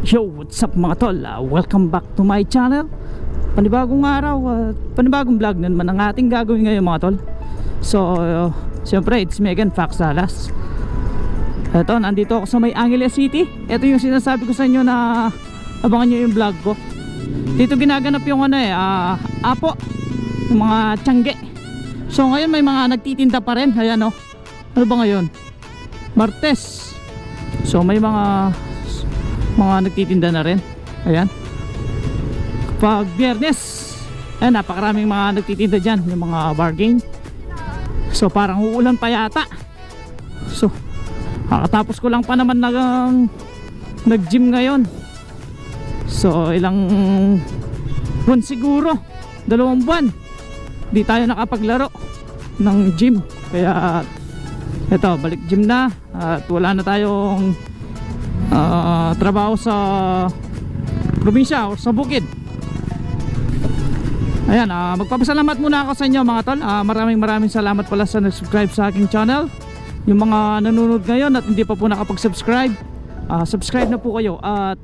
Yo, what's up mga tol? Welcome back to my channel. Panibagong araw, panibagong vlog na naman ang ating gagawin ngayon mga tol. So, siyempre, it's me again, Fox Salas. Eto, nandito ako sa May Angeles City. Ito yung sinasabi ko sa inyo na abangan nyo yung vlog ko. Dito ginaganap yung apo, yung mga tiyangge. So ngayon may mga nagtitinda pa rin. Ayan o, ano ba ngayon? Martes. So may mga nagtitinda na rin. Ayan. Pag Biyernes, ayan, napakaraming mga nagtitinda dyan, yung mga bargain. So parang uulan pa yata. So kakatapos ko lang pa naman nag-gym ngayon. So ilang buwan siguro, 2 buwan di tayo nakapaglaro ng gym. Kaya eto, balik gym na. At wala na tayong trabaho sa probinsya o sa bukid. Ayan, magpapasalamat muna ako sa inyo mga tol. Maraming salamat pala sa nag-subscribe sa aking channel. Yung mga nanonood ngayon at hindi pa po nakapag-subscribe, subscribe na po kayo. At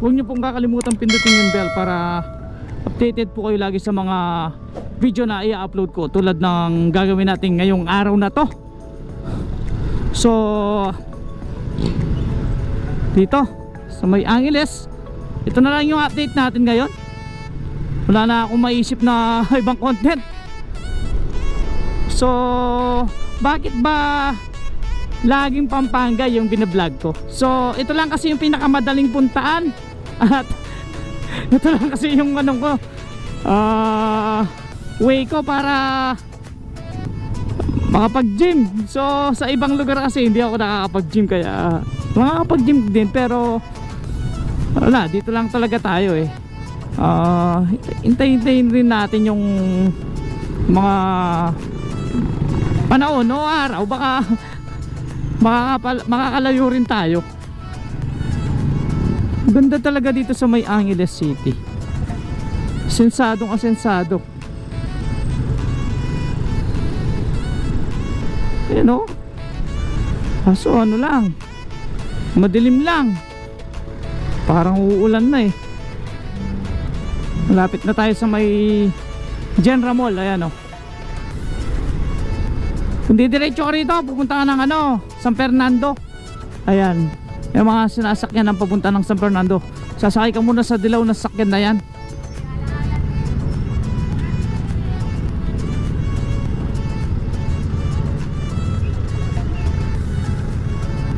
huwag nyo pong kakalimutan pindutin yung bell para updated po kayo lagi sa mga video na i-upload ko, tulad ng gagawin natin ngayong araw na to. So dito sa May Angeles, ito na lang yung update natin ngayon. Wala na akong maisip na ibang content. So bakit ba laging Pampanga yung binablog ko? So ito lang kasi yung pinakamadaling puntaan. At ito lang kasi yung way ko para makapag-gym. So sa ibang lugar kasi hindi ako nakakapag-gym, kaya makakapag-gym din, pero wala, dito lang talaga tayo eh. Hintayin rin natin yung mga panahon o araw, baka makakalayo rin tayo. Ganda talaga dito sa May Angeles City. Asensado. You know? Kaso ano lang, madilim lang. Parang uulan na eh. Malapit na tayo sa may General Mall. Ayan o. Kung didiretso ka rito, pupunta ka ng San Fernando. Ayan, yung mga sinasakyan ng papunta ng San Fernando. Sasakay ka muna sa dilaw na sasakyan na yan.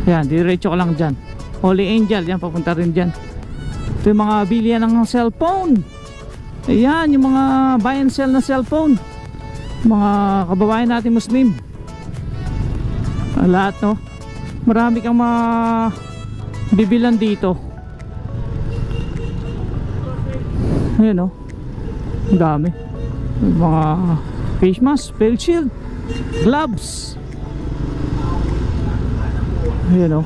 Yan, diretso ka lang dyan. Holy Angel, yan, papunta rin dyan. Ito yung mga bilihan ng cellphone. Ayan, yung mga buy and sell na cellphone. Mga kababayan natin Muslim. Lahat, no? Marami kang bibilan dito. Ayan, no? Ang dami. Mga face mask, face shield, gloves. Ayan, no?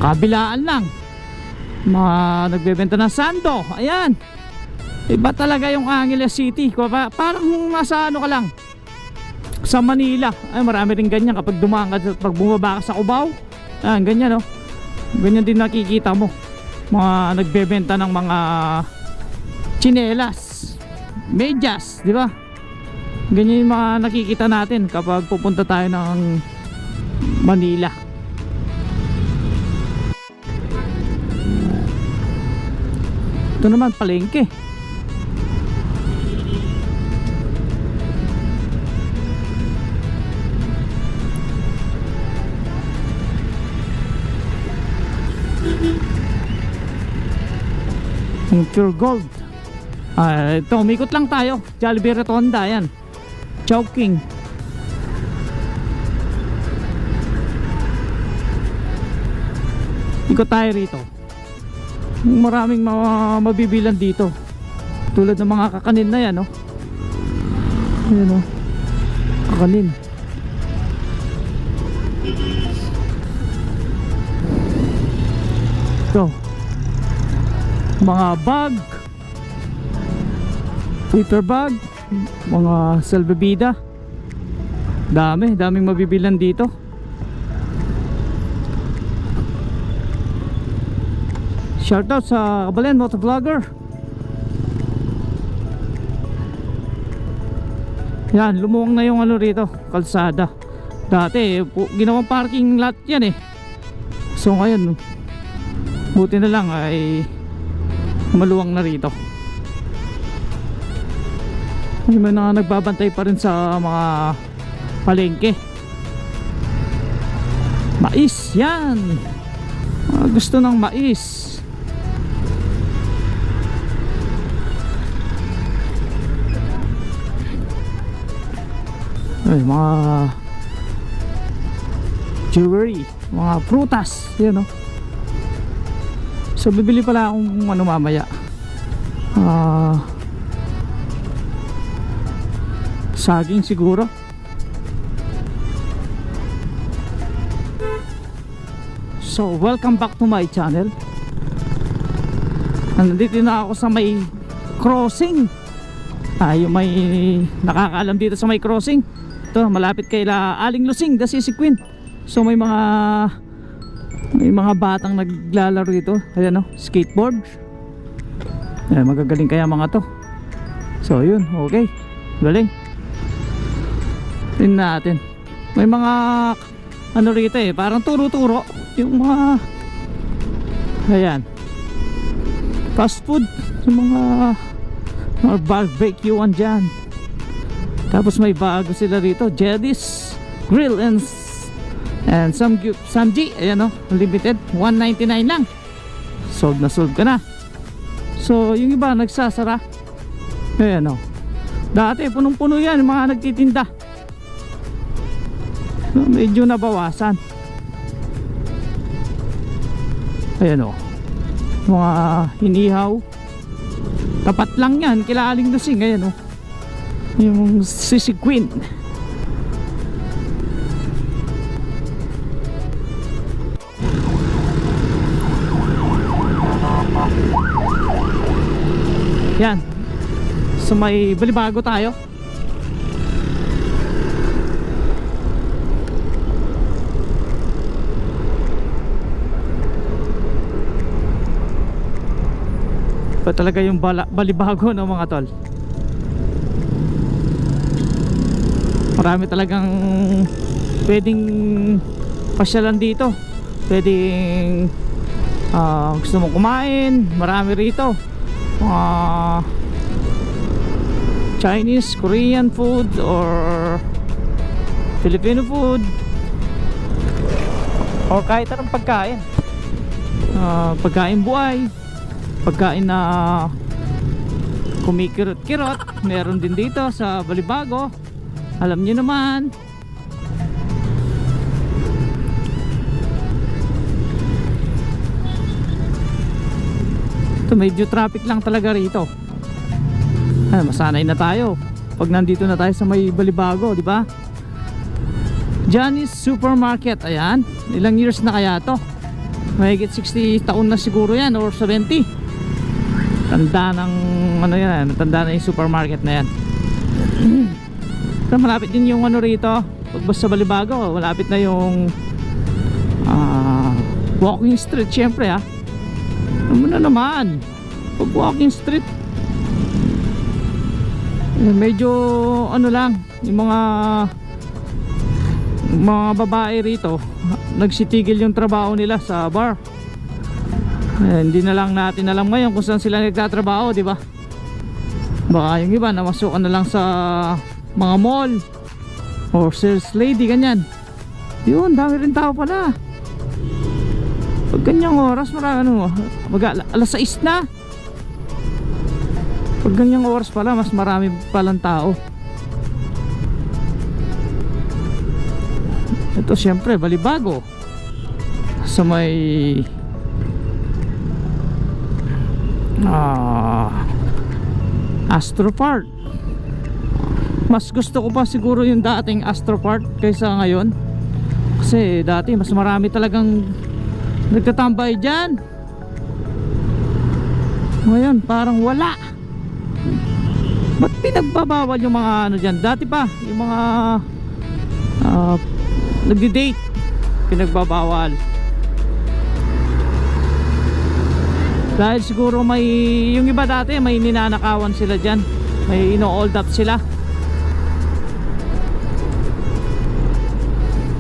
Kabilaan lang, mga nagbebenta ng sando. Ayan, iba talaga yung Angeles City. Parang nasa ka lang, sa Manila. Ay, marami rin ganyan kapag dumaan ka, pag bumaba ka sa Cubao. Ayan, ganyan, no? Ganyan din nakikita mo, mga nagbebenta ng mga tsinelas, medyas, di ba? Ganyan yung mga nakikita natin kapag pupunta tayo ng Manila. Ito naman, palengke. Yung pure gold. Ito, umikot lang tayo. Jollibee Rotonda, yan. Chowking. Ikot tayo rito. Maraming mabibilan dito, tulad ng mga kakanin na yan, no? Ayan, no? Kakanin. Ito, mga bag, paper bag, mga salbabida. Daming mabibilan dito. Shoutout sa Kabalen Motovlogger. Yan, lumuwang na yung ano rito, kalsada. Dati ginawang parking lot yan eh. So ngayon buti na lang ay maluwang na rito. May mga nagbabantay pa rin sa mga palengke. Mais, yan. Gusto ng mais. Ay, mga jewelry, mga prutas, yan o. So bibili pala akong ano mamaya, saging siguro. So welcome back to my channel. Nandito na ako sa may crossing. Yung may nakakaalam dito sa may crossing, ito malapit kay Aling Lusing, the Sisi Queen. So may mga batang naglalaro dito. Ayan o, skateboard. Ayan, magagaling kaya mga to. So yun, okay, galing. Tingnan natin. May mga ano rito eh, parang turo-turo. Yung mga, ayan, fast food. Yung mga barbecuean dyan. Tapos may bago sila rito, Jedis Grill and Samji. Ayan o, limited, 199 lang. Sold na sold ka na. So yung iba nagsasara. Ayan o, dati punong-puno yan yung mga nagtitinda. Medyo nabawasan. Ayan o, mga hinihaw. Tapat lang yan kila Aling Lusing. Ayan o, yung Sisi Queen. Yan, so may Balibago tayo. Pa talaga yung Balibago no mga tol. Marami talagang pwedeng pasyalan dito. Pwedeng gusto mong kumain, marami rito. Chinese, Korean food or Filipino food or kahit anong pagkain. Pagkain buhay, pagkain na kumikirot-kirot, meron din dito sa Balibago. Alam niyo naman. Ito medyo traffic lang talaga rito. Ay, masanay na tayo pag nandito na tayo sa may Balibago, di ba? Johnny's Supermarket, ayan. Ilang years na kaya to? Mahigit 60 taon na siguro yan or 70. Tanda ng ano yan, tanda na yung supermarket na yan. So, malapit din yung ano rito. Pag basta Balibago, malapit na yung walking street. Syempre ha, ano na naman, pag walking street medyo ano lang, yung mga babae rito nagsitigil yung trabaho nila sa bar. Hindi na lang natin alam ngayon kung saan sila nagtatrabaho, di ba? Baka yung iba namasukan na lang sa mga mall or sales lady, ganyan. Yun, dami rin tao pala. Pag ganyang oras, marami alas 6 na. Pag ganyang oras pala, mas marami palang tao. Ito syempre Balibago sa may Astro Park. Mas gusto ko pa siguro yung dating Astro Park kaysa ngayon. Kasi dati mas marami talagang nagtatambay dyan. Ngayon parang wala. Ba't pinagbabawal yung mga ano dyan? Dati pa yung mga nagdi-date, pinagbabawal. Dahil siguro may, yung iba dati may ninanakawan sila dyan, may ino-hold up sila.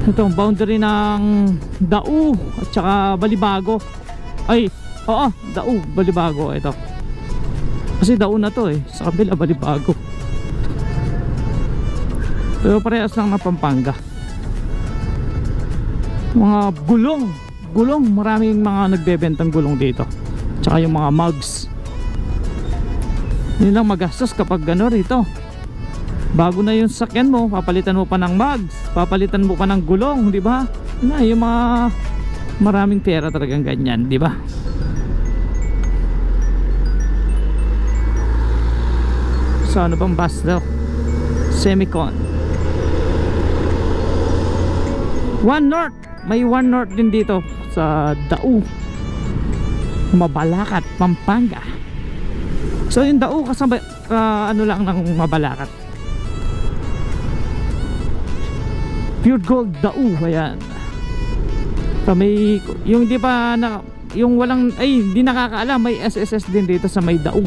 Ito ang boundary ng Dau at saka Balibago. Ay, oo, Dau, Balibago. Ito kasi Dau na to eh, sa kabila Balibago. Pero parehas lang na Pampanga. Mga gulong, maraming mga nagbebentang gulong dito. Tsaka yung mga mugs. Yun lang magastos kapag gano rito. Bago na yung sakyan mo, papalitan mo pa ng mugs, papalitan mo pa ng gulong, di ba? Na yung mga maraming pera talagang ganyan, di ba? So ano bang bus daw? Semicon. One North, may One North din dito sa Dau, Mabalacat, Pampanga. So yung Dau kasama ano lang ng Mabalacat. Pure Gold Dau, ayan. So may yung di pa na, yung walang ay hindi nakakaalam, may SSS din dito sa may Dau.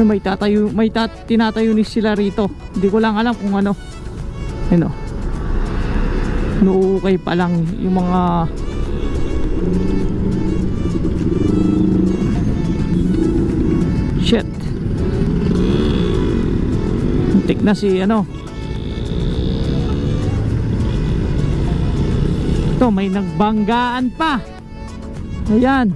May tatayo, tinatayo ni sila rito. Hindi ko lang alam kung ano. Ano? Nuukay pa lang yung mga shit. Muntik na si ano. Ito may nagbanggaan pa. Ayan.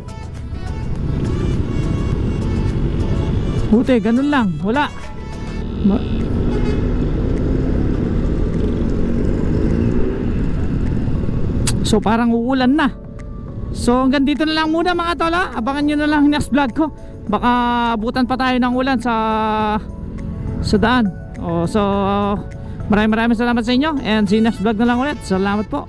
Buti, ganun lang, wala. So parang uulan na. So hanggang dito na lang muna mga tol ha. Abangan nyo na lang next vlog ko. Baka abutan pa tayo ng ulan sa daan. So maraming salamat sa inyo. And see you next vlog na lang ulit. Salamat po.